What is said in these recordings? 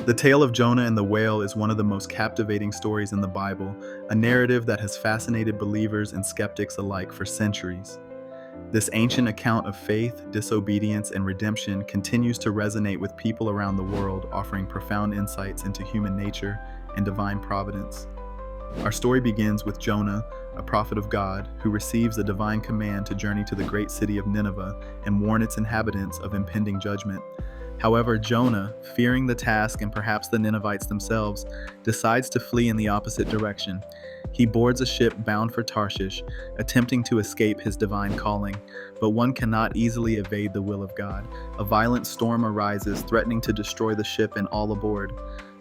The tale of Jonah and the whale is one of the most captivating stories in the Bible, a narrative that has fascinated believers and skeptics alike for centuries. This ancient account of faith, disobedience, and redemption continues to resonate with people around the world, offering profound insights into human nature and divine providence. Our story begins with Jonah, a prophet of God, who receives a divine command to journey to the great city of Nineveh and warn its inhabitants of impending judgment. However, Jonah, fearing the task and perhaps the Ninevites themselves, decides to flee in the opposite direction. He boards a ship bound for Tarshish, attempting to escape his divine calling, but one cannot easily evade the will of God. A violent storm arises, threatening to destroy the ship and all aboard.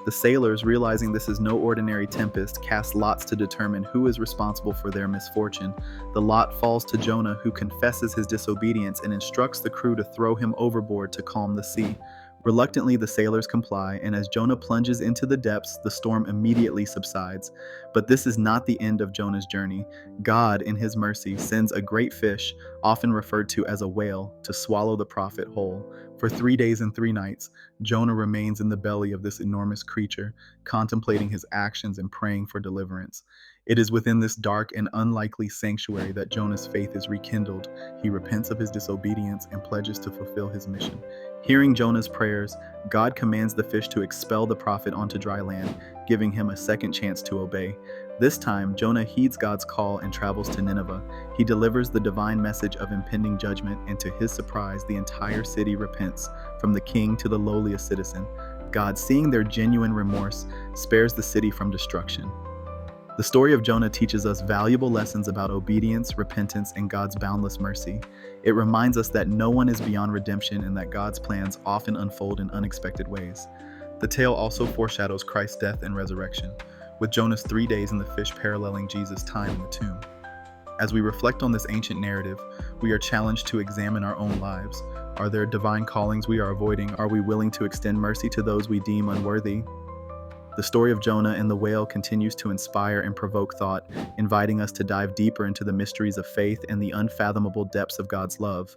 The sailors, realizing this is no ordinary tempest, cast lots to determine who is responsible for their misfortune. The lot falls to Jonah, who confesses his disobedience and instructs the crew to throw him overboard to calm the sea. Reluctantly, the sailors comply, and as Jonah plunges into the depths, the storm immediately subsides. But this is not the end of Jonah's journey. God, in his mercy, sends a great fish, often referred to as a whale, to swallow the prophet whole. For 3 days and 3 nights, Jonah remains in the belly of this enormous creature, contemplating his actions and praying for deliverance. It is within this dark and unlikely sanctuary that Jonah's faith is rekindled. He repents of his disobedience and pledges to fulfill his mission. Hearing Jonah's prayers, God commands the fish to expel the prophet onto dry land, giving him a second chance to obey. This time, Jonah heeds God's call and travels to Nineveh. He delivers the divine message of impending judgment, and to his surprise, the entire city repents, from the king to the lowliest citizen. God, seeing their genuine remorse, spares the city from destruction. The story of Jonah teaches us valuable lessons about obedience, repentance, and God's boundless mercy. It reminds us that no one is beyond redemption and that God's plans often unfold in unexpected ways. The tale also foreshadows Christ's death and resurrection, with Jonah's 3 days in the fish paralleling Jesus' time in the tomb. As we reflect on this ancient narrative, we are challenged to examine our own lives. Are there divine callings we are avoiding? Are we willing to extend mercy to those we deem unworthy? The story of Jonah and the whale continues to inspire and provoke thought, inviting us to dive deeper into the mysteries of faith and the unfathomable depths of God's love.